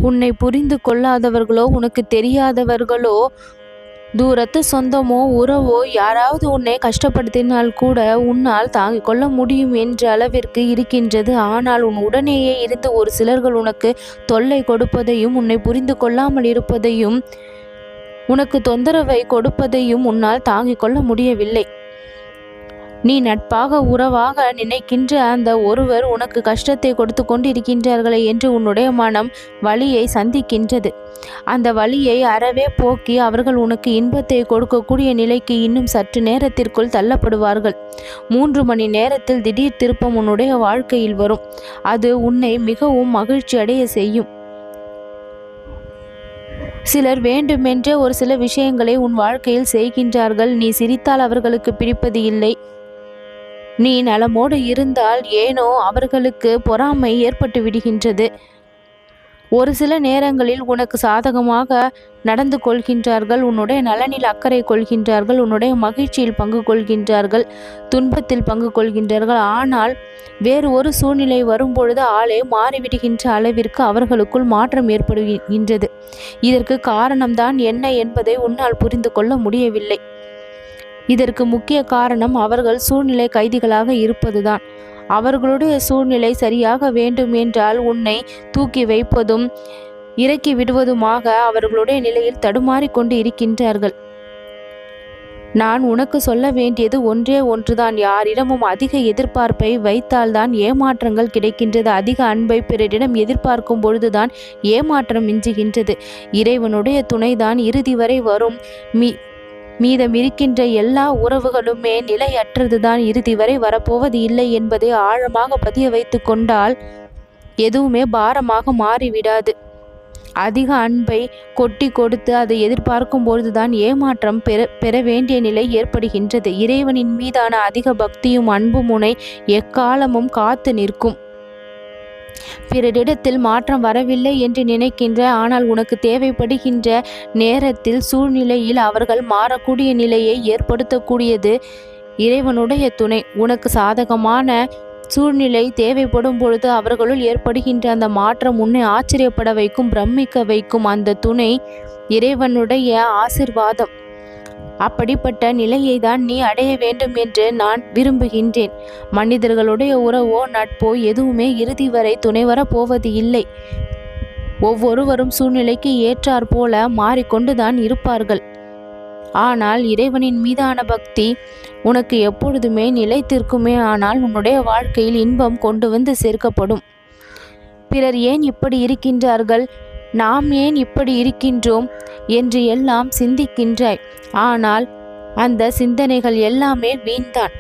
உன்னை புரிந்து கொள்ளாதவர்களோ உனக்கு தெரியாதவர்களோ தூரத்து சொந்தமோ உறவோ யாராவது உன்னை கஷ்டப்படுத்தினால் கூட உன்னால் தாங்கிக் கொள்ள முடியும் என்ற அளவிற்கு இருக்கின்றது. ஆனால் உன் உடனேயே இருந்து ஒரு சிலர்கள் உனக்கு தொல்லை கொடுப்பதையும் உன்னை புரிந்து கொள்ளாமல் இருப்பதையும் உனக்கு தொந்தரவை கொடுப்பதையும் உன்னால் தாங்கிக் கொள்ள முடியவில்லை. நீ நட்பாக உறவாக நினைக்கின்ற அந்த ஒருவர் உனக்கு கஷ்டத்தை கொடுத்து கொண்டிருக்கின்றார்களே என்று உன்னுடைய மனம் வலியை சந்திக்கின்றது. அந்த வலியை அறவே போக்கி அவர்கள் உனக்கு இன்பத்தை கொடுக்கக்கூடிய நிலைக்கு இன்னும் சற்று நேரத்திற்குள் தள்ளப்படுவார்கள். 3 மணி நேரத்தில் திடீர் திருப்பம் உன்னுடைய வாழ்க்கையில் வரும். அது உன்னை மிகவும் மகிழ்ச்சி அடைய செய்யும். சிலர் வேண்டுமென்றே ஒரு சில விஷயங்களை உன் வாழ்க்கையில் செய்கின்றார்கள். நீ சிரித்தால் அவர்களுக்கு பிடிப்பது இல்லை. நீ நலமோடு இருந்தால் ஏனோ அவர்களுக்கு பொறாமை ஏற்பட்டு விடுகின்றது. ஒரு சில நேரங்களில் உனக்கு சாதகமாக நடந்து கொள்கின்றார்கள். உன்னுடைய நலனில் அக்கறை கொள்கின்றார்கள். உன்னுடைய மகிழ்ச்சியில் பங்கு கொள்கின்றார்கள். துன்பத்தில் பங்கு கொள்கின்றார்கள். ஆனால் வேறு ஒரு சூழ்நிலை வரும்பொழுது ஆளே மாறிவிடுகின்ற அளவிற்கு அவர்களுக்குள் மாற்றம் ஏற்படுகின்றது. இதற்கு காரணம்தான் என்ன என்பதை உன்னால் புரிந்து கொள்ள முடியவில்லை. இதற்கு முக்கிய காரணம் அவர்கள் சூழ்நிலை கைதிகளாக இருப்பதுதான். அவர்களுடைய சூழ்நிலை சரியாக வேண்டும் என்றால் உன்னை தூக்கி வைப்பதும் இறக்கி விடுவதுமாக அவர்களுடைய நிலையில் தடுமாறிக்கொண்டு இருக்கின்றார்கள். நான் உனக்கு சொல்ல வேண்டியது ஒன்றே ஒன்றுதான். யாரிடமும் அதிக எதிர்பார்ப்பை வைத்தால்தான் ஏமாற்றங்கள் கிடைக்கின்றது. அதிக அன்பை பிறரிடம் எதிர்பார்க்கும் பொழுதுதான் ஏமாற்றம் மிஞ்சுகின்றது. இறைவனுடைய துணைதான் இறுதி வரை வரும். மீதம் இருக்கின்ற எல்லா உறவுகளுமே நிலையற்றதுதான். இறுதி வரை வரப்போவது இல்லை என்பதை ஆழமாக பதிய வைத்து கொண்டால் எதுவுமே பாரமாக மாறிவிடாது. அதிக அன்பை கொட்டி கொடுத்து அதை எதிர்பார்க்கும் பொழுதுதான் ஏமாற்றம் பெற வேண்டிய நிலை ஏற்படுகின்றது. இறைவனின் மீதான அதிக பக்தியும் அன்பும் உன்னை எக்காலமும் காத்து நிற்கும். பிறரிடத்தில் மாற்றம் வரவில்லை என்று நினைக்கின்ற, ஆனால் உனக்கு தேவைப்படுகின்ற நேரத்தில் சூழ்நிலையில் அவர்கள் மாறக்கூடிய நிலையை ஏற்படுத்தக்கூடியது இறைவனுடைய துணை. உனக்கு சாதகமான சூழ்நிலை தேவைப்படும் பொழுது அவர்களுள் ஏற்படுகின்ற அந்த மாற்றம் உன்னை ஆச்சரியப்பட வைக்கும், பிரமிக்க வைக்கும். அந்த துணை இறைவனுடைய ஆசிர்வாதம். அப்படிப்பட்ட நிலையை தான் நீ அடைய வேண்டும் என்று நான் விரும்புகின்றேன். மனிதர்களுடைய உறவோ நட்போ எதுவுமே இறுதி வரை துணை வரப்போவது இல்லை. ஒவ்வொருவரும் சூழ்நிலைக்கு ஏற்றாற் போல மாறிக்கொண்டுதான் இருப்பார்கள். ஆனால் இறைவனின் மீதான பக்தி உனக்கு எப்பொழுதுமே நிலைத்திருக்குமே. ஆனால் உன்னுடைய வாழ்க்கையில் இன்பம் கொண்டு வந்து சேர்க்கப்படும். பிறர் ஏன் இப்படி இருக்கின்றார்கள், நாம் ஏன் இப்படி இருக்கின்றோம் என்று எல்லாம் சிந்திக்கின்றாய். ஆனால் அந்த சிந்தனைகள் எல்லாமே வீண்தான்.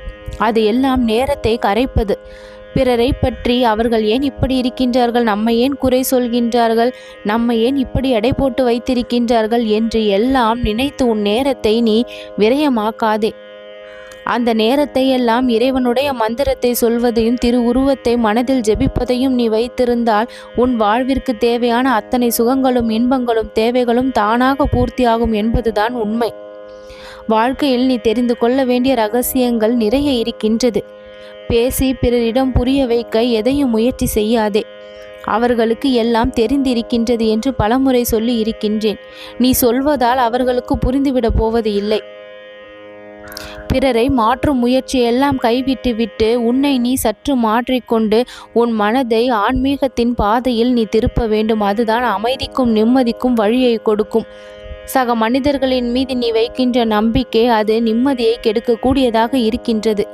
அது எல்லாம் நேரத்தை கரைப்பது. பிறரை பற்றி அவர்கள் ஏன் இப்படி இருக்கின்றார்கள், நம்மை ஏன் குறை சொல்கின்றார்கள், நம்மை ஏன் இப்படி எடை போட்டு வைத்திருக்கின்றார்கள் என்று எல்லாம் நினைத்து உன் நேரத்தை நீ விரயமாக்காதே. அந்த நேரத்தை எல்லாம் இறைவனுடைய மந்திரத்தை சொல்வதையும் திருவுருவத்தை மனதில் ஜெபிப்பதையும் நீ வைத்திருந்தால் உன் வாழ்விற்கு தேவையான அத்தனை சுகங்களும் இன்பங்களும் தேவைகளும் தானாக பூர்த்தியாகும் என்பதுதான் உண்மை. வாழ்க்கையில் நீ தெரிந்து கொள்ள வேண்டிய ரகசியங்கள் நிறைய இருக்கின்றது. பேசி பிறரிடம் புரிய வைக்க எதையும் முயற்சி செய்யாதே. அவர்களுக்கு எல்லாம் தெரிந்திருக்கின்றது என்று பலமுறை சொல்லி இருக்கின்றேன். நீ சொல்வதால் அவர்களுக்கு புரிந்துவிடப் போவது இல்லை. பிறரை மாற்றும் முயற்சியெல்லாம் கைவிட்டுவிட்டு உன்னை நீ சற்று மாற்றிக்கொண்டு உன் மனதை ஆன்மீகத்தின் பாதையில் நீ திருப்ப வேண்டும். அதுதான் அமைதிக்கும் நிம்மதிக்கும் வழியை கொடுக்கும். சக மனிதர்களின் மீது நீ வைக்கின்ற நம்பிக்கை அது நிம்மதியை கெடுக்கக்கூடியதாக இருக்கின்றது.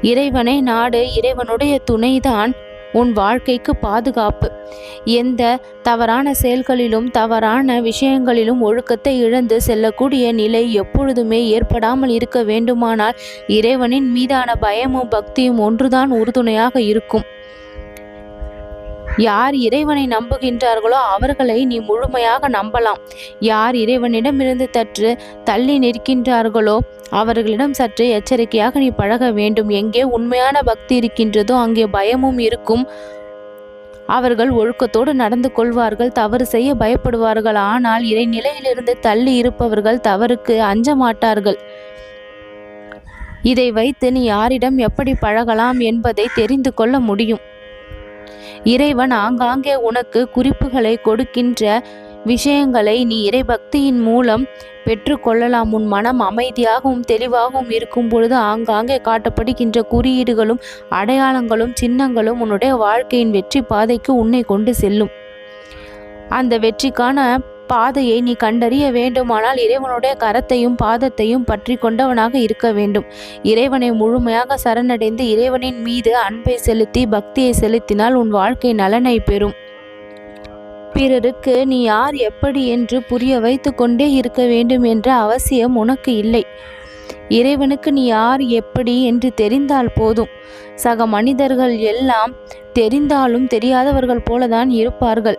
இறைவனை நாடு. இறைவனுடைய துணைதான் உன் வாழ்க்கைக்கு பாதுகாப்பு. எந்த தவறான செயல்களிலும் தவறான விஷயங்களிலும் ஒழுக்கத்தை இழந்து செல்லக்கூடிய நிலை எப்பொழுதுமே ஏற்படாமல் இருக்க வேண்டுமானால் இறைவனின் மீதான பயமும் பக்தியும் ஒன்றுதான் உறுதுணையாக இருக்கும். யார் இறைவனை நம்புகின்றார்களோ அவர்களை நீ முழுமையாக நம்பலாம். யார் இறைவனிடமிருந்து சற்று தள்ளி நிற்கின்றார்களோ அவர்களிடம் சற்று எச்சரிக்கையாக நீ பழக வேண்டும். எங்கே உண்மையான பக்தி இருக்கின்றதோ அங்கே பயமும் இருக்கும். அவர்கள் ஒழுக்கத்தோடு நடந்து கொள்வார்கள், தவறு செய்ய பயப்படுவார்கள். ஆனால் இறைநிலையிலிருந்து தள்ளி இருப்பவர்கள் தவறுக்கு அஞ்ச மாட்டார்கள். இதை வைத்து நீ யாரிடம் எப்படி பழகலாம் என்பதை தெரிந்து கொள்ள முடியும். இறைவன் ஆங்காங்கே உனக்கு குறிப்புகளை கொடுக்கின்ற விஷயங்களை நீ இறைபக்தியின் மூலம் பெற்று கொள்ளலாம். உன் மனம் அமைதியாகவும் தெளிவாகவும் இருக்கும் பொழுது ஆங்காங்கே காட்டப்படுகின்ற குறியீடுகளும் அடையாளங்களும் சின்னங்களும் உன்னுடைய வாழ்க்கையின் வெற்றி பாதைக்கு உன்னை கொண்டு செல்லும். அந்த வெற்றிக்கான பாதையை நீ கண்டறிய வேண்டுமானால் இறைவனுடைய கரத்தையும் பாதத்தையும் பற்றி கொண்டவனாக இருக்க வேண்டும். இறைவனை முழுமையாக சரணடைந்து இறைவனின் மீது அன்பை செலுத்தி பக்தியை செலுத்தினால் உன் வாழ்க்கை நலனை பெறும். பிறருக்கு நீ யார் எப்படி என்று புரிய வைத்து கொண்டே இருக்க வேண்டும் என்ற அவசியம் உனக்கு இல்லை. இறைவனுக்கு நீ யார் எப்படி என்று தெரிந்தால் போதும். சக மனிதர்கள் எல்லாம் தெரிந்தாலும் தெரியாதவர்கள் போலதான் இருப்பார்கள்.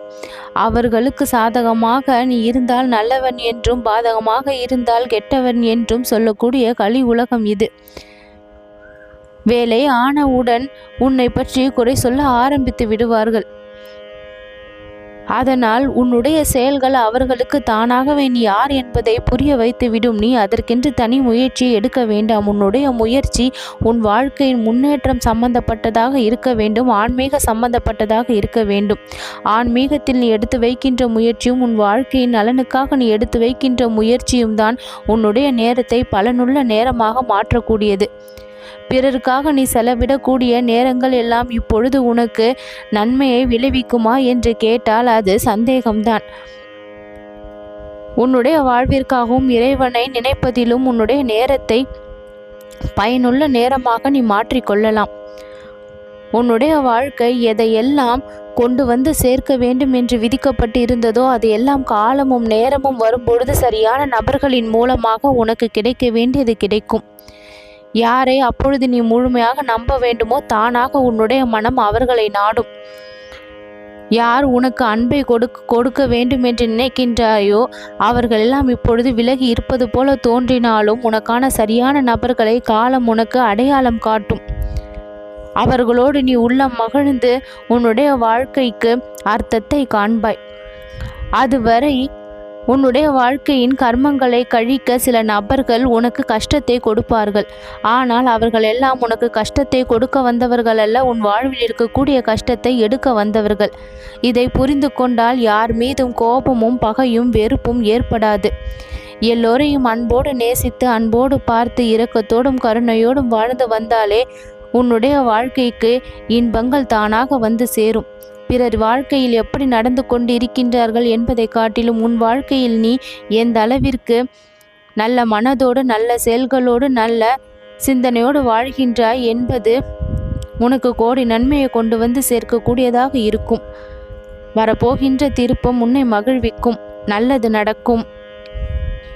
அவர்களுக்கு சாதகமாக நீ இருந்தால் நல்லவன் என்றும் பாதகமாக இருந்தால் கெட்டவன் என்றும் சொல்லக்கூடிய கலி உலகம் இது. வேலை ஆனவுடன் உன்னை பற்றி குறை சொல்ல ஆரம்பித்து விடுவார்கள். அதனால் உன்னுடைய செயல்கள் அவர்களுக்கு தானாகவே நீ யார் என்பதை புரிய வைத்து விடும். நீ அதற்கென்று தனி முயற்சியை எடுக்க வேண்டாம். உன்னுடைய முயற்சி உன் வாழ்க்கையின் முன்னேற்றம் சம்பந்தப்பட்டதாக இருக்க வேண்டும், ஆன்மீக சம்பந்தப்பட்டதாக இருக்க வேண்டும். ஆன்மீகத்தில் நீ எடுத்து வைக்கின்ற முயற்சியும் உன் வாழ்க்கையின் நலனுக்காக நீ எடுத்து வைக்கின்ற முயற்சியும் தான் உன்னுடைய நேரத்தை பலனுள்ள நேரமாக மாற்றக்கூடியது. பிறருக்காக நீ செலவிடக்கூடிய நேரங்கள் எல்லாம் இப்பொழுது உனக்கு நன்மையை விளைவிக்குமா என்று கேட்டால் அது சந்தேகம்தான். உன்னுடைய வாழ்விற்காகவும் இறைவனை நினைப்பதிலும் உன்னுடைய நேரத்தை பயனுள்ள நேரமாக நீ மாற்றிக்கொள்ளலாம். உன்னுடைய வாழ்க்கை எதையெல்லாம் கொண்டு வந்து சேர்க்க வேண்டும் என்று விதிக்கப்பட்டு இருந்ததோ அதையெல்லாம் காலமும் நேரமும் வரும்பொழுது சரியான நபர்களின் மூலமாக உனக்கு கிடைக்க வேண்டியது கிடைக்கும். யாரை அப்பொழுது நீ முழுமையாக நம்ப வேண்டுமோ தானாக உன்னுடைய மனம் அவர்களை நாடும். யார் உனக்கு அன்பை கொடுக்க வேண்டும் என்று நினைக்கின்றாயோ அவர்கள் எல்லாம் இப்பொழுது விலகி இருப்பது போல தோன்றினாலும் உனக்கான சரியான நபர்களை காலம் உனக்கு அடையாளம் காட்டும். அவர்களோடு நீ உள்ளம் மகிழ்ந்து உன்னுடைய வாழ்க்கைக்கு அர்த்தத்தை காண்பாய். அதுவரை உன்னுடைய வாழ்க்கையின் கர்மங்களை கழிக்க சில நபர்கள் உனக்கு கஷ்டத்தை கொடுப்பார்கள். ஆனால் அவர்கள் எல்லாம் உனக்கு கஷ்டத்தை கொடுக்க வந்தவர்கள் அல்ல, உன் வாழ்வில் இருக்கக்கூடிய கஷ்டத்தை எடுக்க வந்தவர்கள். இதை புரிந்து கொண்டால் யார் மீதும் கோபமும் பகையும் வெறுப்பும் ஏற்படாது. எல்லோரையும் அன்போடு நேசித்து அன்போடு பார்த்து இரக்கத்தோடும் கருணையோடும் வாழ்ந்து வந்தாலே உன்னுடைய வாழ்க்கைக்கு இன்பங்கள் தானாக வந்து சேரும். பிறர் வாழ்க்கையில் எப்படி நடந்து கொண்டு இருக்கின்றார்கள் என்பதை காட்டிலும் உன் வாழ்க்கையில் நீ எந்த அளவிற்கு நல்ல மனதோடு நல்ல செயல்களோடு நல்ல சிந்தனையோடு வாழ்கின்றாய் என்பது உனக்கு கோடி நன்மையை கொண்டு வந்து சேர்க்கக்கூடியதாக இருக்கும். வரப்போகின்ற திருப்பம் உன்னை மகிழ்விக்கும். நல்லது நடக்கும்.